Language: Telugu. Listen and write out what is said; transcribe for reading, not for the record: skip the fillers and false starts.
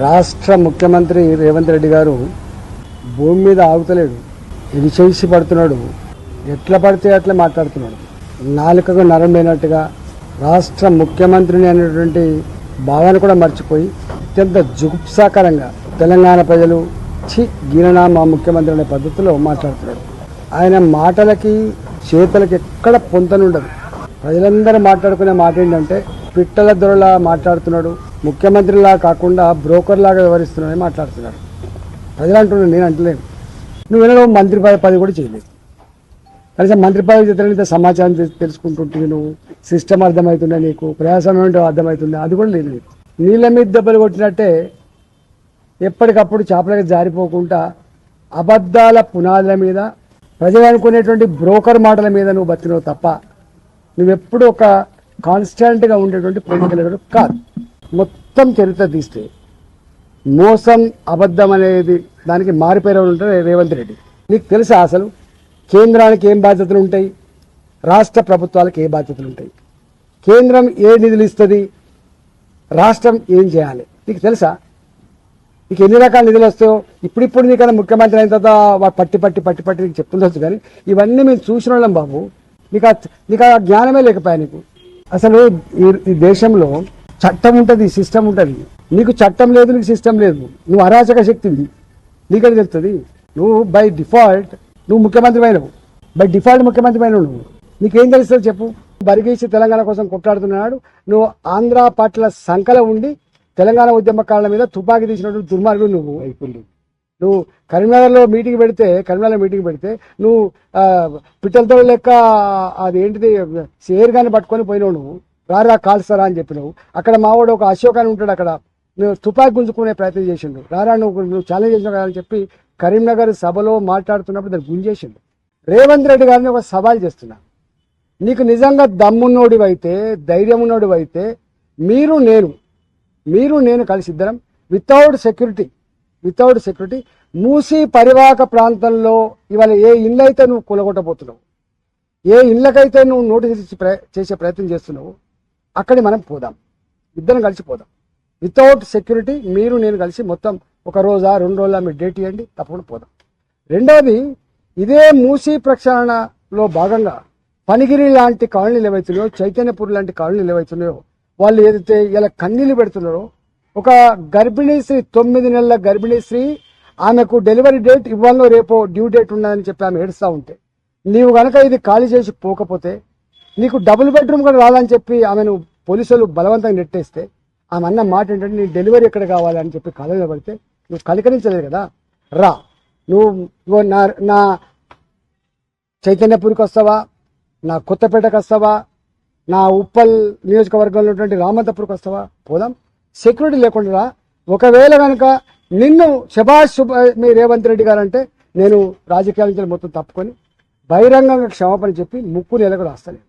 రాష్ట్ర ముఖ్యమంత్రి రేవంత్ రెడ్డి గారు భూమి మీద ఆగుతలేడు, ఇది చేసి పడుతున్నాడు, ఎట్లా పడితే అట్లా మాట్లాడుతున్నాడు. నాలుకకు నరం లేనట్టుగా రాష్ట్ర ముఖ్యమంత్రిని అనేటువంటి భావాన్ని కూడా మర్చిపోయి అత్యంత జుగుప్సాకరంగా తెలంగాణ ప్రజలు గీరణ మా ముఖ్యమంత్రి అనే పద్ధతిలో మాట్లాడుతున్నాడు. ఆయన మాటలకి చేతలకి ఎక్కడ పొంతనుండదు. ప్రజలందరూ మాట్లాడుకునే మాట ఏంటంటే పిట్టల దొరలా మాట్లాడుతున్నాడు, ముఖ్యమంత్రిలా కాకుండా బ్రోకర్లాగా వ్యవహరిస్తున్నాడని మాట్లాడుతున్నాడు. ప్రజలు అంటున్నాడు, నేను అంటలేను. నువ్వు వినడం మంత్రి పదవి కూడా చేయలేదు. కనీసం మంత్రి పదవి చేత సమాచారం తెలుసుకుంటుంటే నువ్వు సిస్టమ్ అర్థమవుతుండే, నీకు ప్రయాసనం అర్థమవుతుంది, అది కూడా లేదు. నీళ్ళ మీద దెబ్బలు కొట్టినట్టే ఎప్పటికప్పుడు చేపలకి జారిపోకుండా అబద్ధాల పునాదుల మీద ప్రజలు అనుకునేటువంటి బ్రోకర్ మాటల మీద నువ్వు బతికినవు తప్ప నువ్వెప్పుడు ఒక కాన్స్టాంట్గా ఉండేటువంటి పొలిటికల్ లీడర్ కాదు. మొత్తం చరిత్ర తీస్తే మోసం అబద్ధం అనేది దానికి మారిపోయిన ఉంటారు రేవంత్ రెడ్డి. నీకు తెలుసా అసలు కేంద్రానికి ఏం బాధ్యతలు ఉంటాయి, రాష్ట్ర ప్రభుత్వాలకు ఏ బాధ్యతలు ఉంటాయి, కేంద్రం ఏ నిధులు ఇస్తుంది, రాష్ట్రం ఏం చేయాలి నీకు తెలుసా? నీకు ఎన్ని రకాల నిధులు వస్తాయో ఇప్పుడు నీకన్నా ముఖ్యమంత్రి అయిన తర్వాత పట్టి నీకు చెప్తుండొచ్చు. కానీ ఇవన్నీ మేము చూసిన వాళ్ళం బాబు. నీకు ఆ జ్ఞానమే లేకపోయా నీకు. అసలు ఈ దేశంలో చట్టం ఉంటుంది, సిస్టమ్ ఉంటుంది. నీకు చట్టం లేదు, నీకు సిస్టమ్ లేదు, నువ్వు అరాచక శక్తివి. నీకని తెలుస్తుంది. నువ్వు బై డిఫాల్ట్ నువ్వు ముఖ్యమంత్రి అయినవు, బై డిఫాల్ట్ ముఖ్యమంత్రి అయినవు. నీకేం తెలుస్తుంది చెప్పు? బరిగేసి తెలంగాణ కోసం కొట్లాడుతున్నాడు. నువ్వు ఆంధ్ర పార్టీల సంకల ఉండి తెలంగాణ ఉద్యమకారుల మీద తుపాకీ తీసినటువంటి దుర్మార్గుడు నువ్వు. నువ్వు కరీంనగర్లో మీటింగ్ పెడితే నువ్వు పిట్టలతో లెక్క అది ఏంటిది షేర్గాని పట్టుకొని పోయినావు. నువ్వు రారా కాల్స్తారా అని చెప్పినావు. అక్కడ మావాడు ఒక అశోక్ అని ఉంటాడు, అక్కడ నువ్వు తుపాకీ గుంజుకునే ప్రయత్నం చేసిండు. రారా నువ్వు ఛాలెంజ్ చేసినావు కదా అని చెప్పి కరీంనగర్ సభలో మాట్లాడుతున్నప్పుడు దాన్ని గుంజేసిండు. రేవంత్ రెడ్డి గారిని ఒక సవాల్ చేస్తున్నా, నీకు నిజంగా దమ్మున్నోడివైతే ధైర్యం ఉన్నోడివైతే మీరు నేను కలిసి ఇద్దరం వితౌట్ సెక్యూరిటీ మూసీ పరివాహక ప్రాంతంలో ఇవాళ ఏ ఇళ్ళు అయితే నువ్వు కూలగొట్టబోతున్నావు, ఏ ఇళ్ళకైతే నువ్వు నోటీస్ చేసే ప్రయత్నం చేస్తున్నావు, అక్కడికి మనం పోదాం, ఇద్దరం కలిసి పోదాం. వితౌట్ సెక్యూరిటీ నేను కలిసి మొత్తం 1 రోజా 2 రోజుల మీరు డేట్ ఇవ్వండి, తప్పకుండా పోదాం. రెండవది, ఇదే మూసీ ప్రక్షాళనలో భాగంగా పనిగిరి లాంటి కాలనీలు ఏవైతున్నాయో, చైతన్యపూర్ లాంటి కాలనీలు ఏవైతున్నాయో, వాళ్ళు ఏదైతే ఇలా కన్నీళ్లు పెడుతున్నారో, ఒక గర్భిణీ స్త్రీ 9 నెలల గర్భిణీ స్త్రీ, ఆమెకు డెలివరీ డేట్ ఇవ్వాలో రేపో డ్యూ డేట్ ఉన్నదని చెప్పి ఆమె ఏడుస్తూ ఉంటే, నీవు గనక ఇది ఖాళీ చేసి పోకపోతే నీకు డబుల్ బెడ్రూమ్ కూడా రాదని చెప్పి ఆమెను పోలీసులు బలవంతంగా నెట్టేస్తే, ఆమె అన్న మాట ఏంటంటే నీ డెలివరీ ఎక్కడ కావాలని చెప్పి కాలేజీలో పడితే నువ్వు కనికరించలేదు కదా. రా, నువ్వు నా చైతన్యపూర్కి వస్తావా, నా కొత్తపేటకు వస్తావా, నా ఉప్పల్ నియోజకవర్గంలో ఉన్నటువంటి రామంతపూర్కి వస్తావా, పోదాం. సెక్యూరిటీ లేకుండా ఒకవేళ కనుక నిన్ను శభాష్ మీ రేవంత్ రెడ్డి గారు అంటే నేను రాజకీయాల నుంచి మొత్తం తప్పుకొని బహిరంగంగా క్షమాపణ చెప్పి ముక్కు నెలకు రాస్తాను.